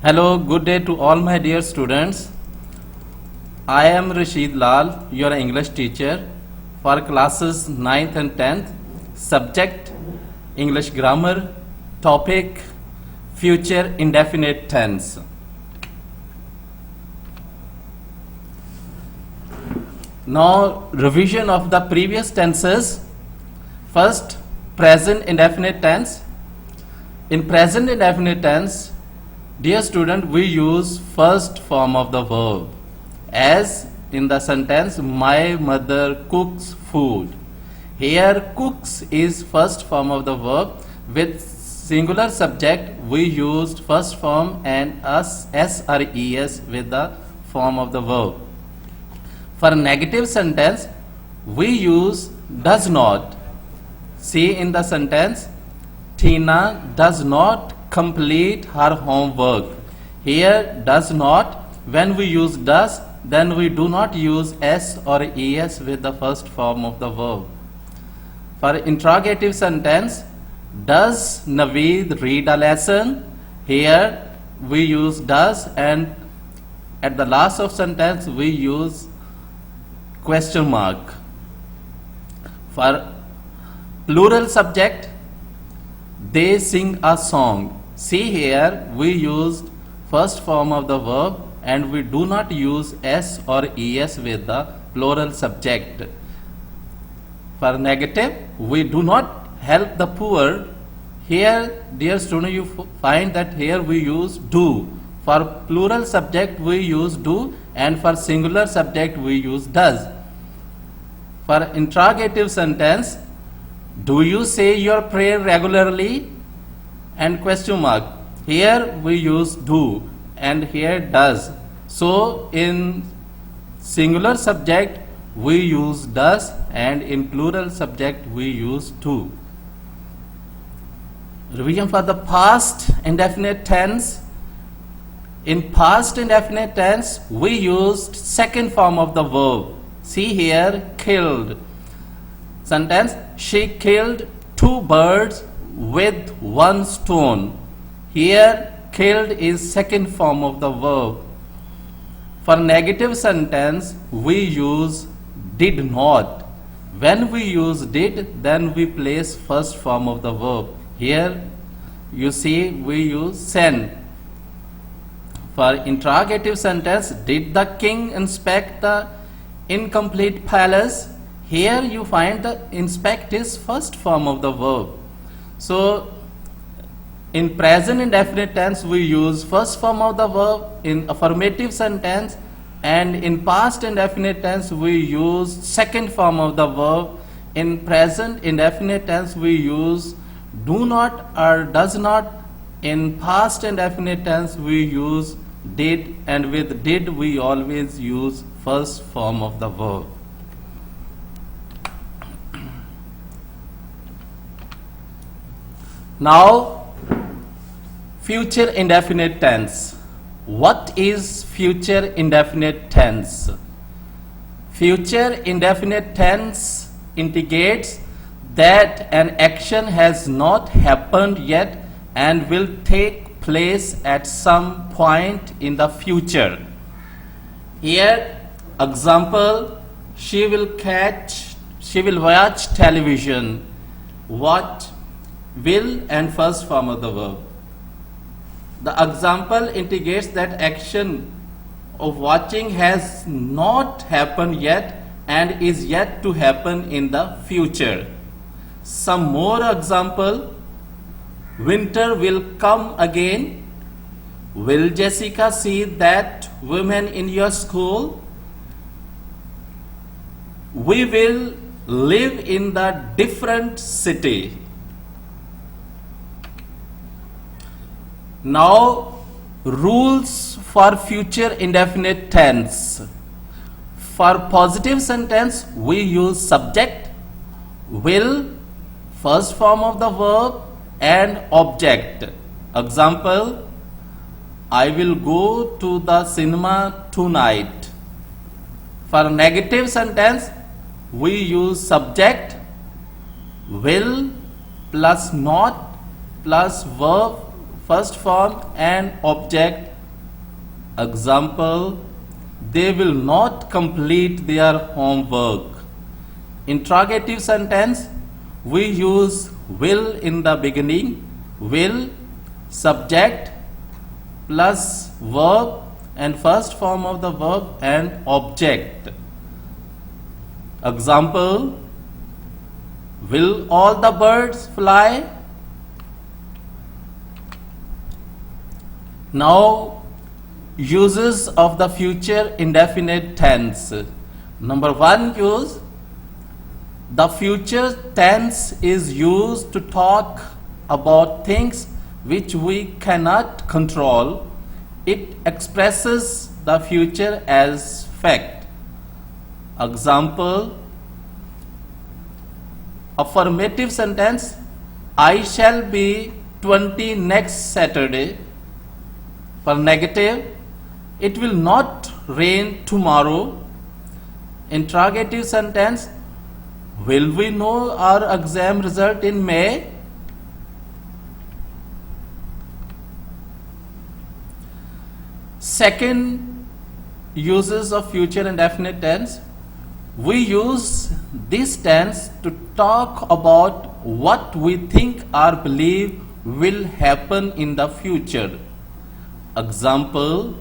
Hello, good day to all my dear students. I am Rashid Lal, your English teacher for classes 9th and 10th. Subject English grammar, topic future indefinite tense. Now, revision of the previous tenses. First, present indefinite tense. In present indefinite tense, dear student, we use first form of the verb, as in the sentence, my mother cooks food. Here, cooks is first form of the verb. With singular subject, we used first form and s or es with the form of the verb. For negative sentence, we use does not. See in the sentence, Tina does not complete her homework. Here, does not. When we use does, then we do not use s or es with the first form of the verb. For interrogative sentence, does Naveed read a lesson? Here, we use does, and at the last of sentence, we use question mark. For plural subject, they sing a song. See here, we used first form of the verb and we do not use s or es with the plural subject. For negative, we do not help the poor. Here, dear student, you find that here we use do. For plural subject, we use do, and for singular subject, we use does. For interrogative sentence, do you say your prayer regularly? And question mark. Here we use do and here does. So in singular subject we use does and in plural subject we use do. Revision for the past indefinite tense. In past indefinite tense we used second form of the verb. See here, killed. Sentence, she killed 2 birds with 1 stone. Here, killed is second form of the verb. For negative sentence, we use did not. When we use did, then we place first form of the verb. Here, you see, we use send. For interrogative sentence, did the king inspect the incomplete palace? Here you find the inspect is first form of the verb. So in present indefinite tense we use first form of the verb in affirmative sentence, and in past indefinite tense we use second form of the verb. In present indefinite tense we use do not or does not. In past indefinite tense we use did, and with did we always use first form of the verb. Now, future indefinite tense. What is future indefinite tense? Future indefinite tense indicates that an action has not happened yet and will take place at some point in the future. Here, example, she will watch television. What? Will and first form of the verb. The example indicates that action of watching has not happened yet and is yet to happen in the future. Some more example, winter will come again. Will Jessica see that woman in your school? We will live in the different city. Now, rules for future indefinite tense. For positive sentence, we use subject, will, first form of the verb, and object. Example, I will go to the cinema tonight. For negative sentence, we use subject, will, plus not, plus verb, first form and object Example, they will not complete their homework. Interrogative sentence, we use will in the beginning. Will, subject plus verb and first form of the verb and object. Example, will all the birds fly? Now, uses of the future indefinite tense. Number one use, the future tense is used to talk about things which we cannot control. It expresses the future as fact. Example, affirmative sentence, I shall be 20 next Saturday. For negative, it will not rain tomorrow. Interrogative sentence, will we know our exam result in May? Second uses of future indefinite tense, we use this tense to talk about what we think or believe will happen in the future. Example,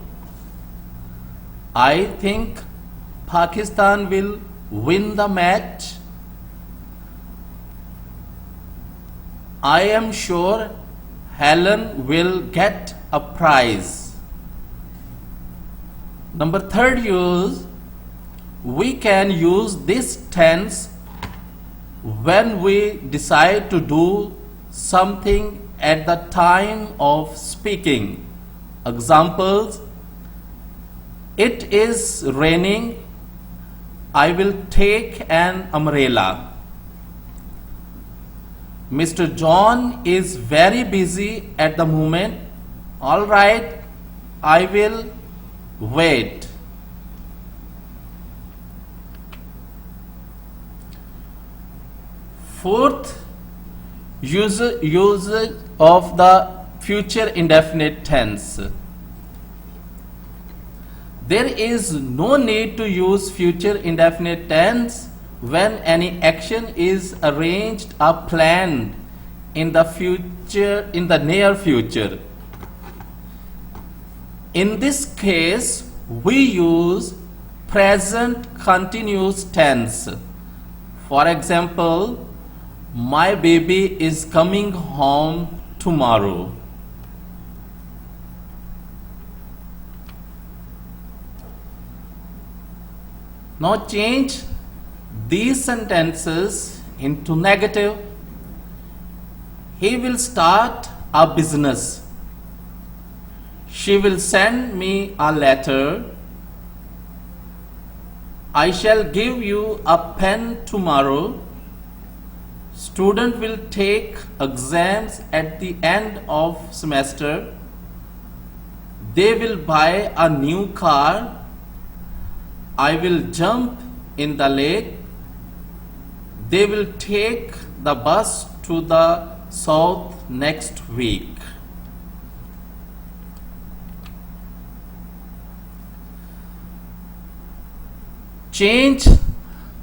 I think Pakistan will win the match. I am sure Helen will get a prize. Number third use, we can use this tense when we decide to do something at the time of speaking. Examples, it is raining, I will take an umbrella. Mr. John is very busy at the moment. All right, I will wait. Fourth, usage of the future indefinite tense. There is no need to use future indefinite tense when any action is arranged or planned in the near future. In this case, we use present continuous tense. For example, my baby is coming home tomorrow. Now change these sentences into negative. He will start a business. She will send me a letter. I shall give you a pen tomorrow. Student will take exams at the end of semester. They will buy a new car. I will jump in the lake. They will take the bus to the south next week. Change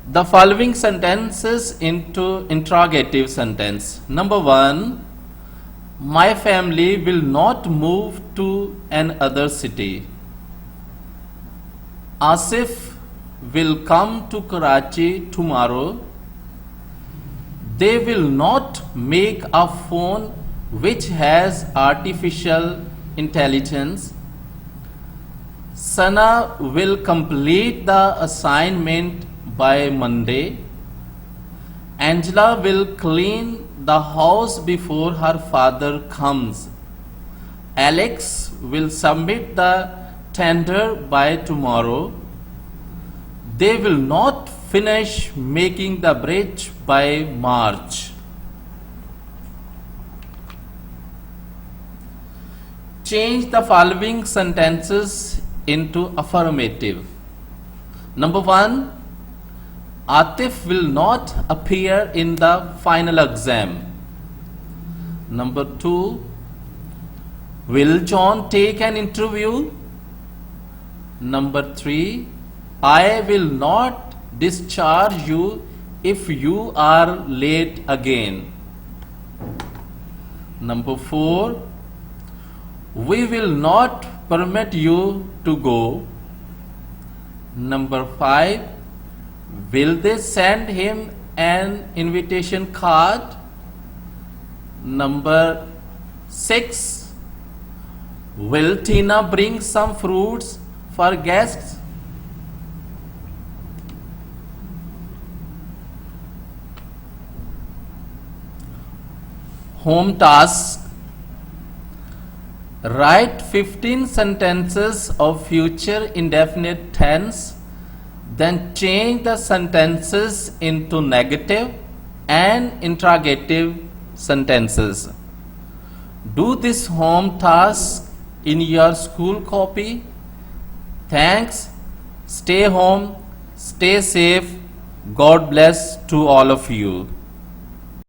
the following sentences into interrogative sentence. Number one, my family will not move to another city. Asif will come to Karachi tomorrow. They will not make a phone which has artificial intelligence. Sana will complete the assignment by Monday. Angela will clean the house before her father comes. Alex will submit the tender by tomorrow. They will not finish making the bridge by March. Change the following sentences into affirmative. Number one, Atif will not appear in the final exam. Number two, will John take an interview? Number 3, I will not discharge you if you are late again. Number 4, we will not permit you to go. Number 5, will they send him an invitation card? Number 6, will Tina bring some fruits for guests? Home task. Write 15 sentences of future indefinite tense, then change the sentences into negative and interrogative sentences. Do this home task in your school copy. Thanks. Stay home. Stay safe. God bless to all of you.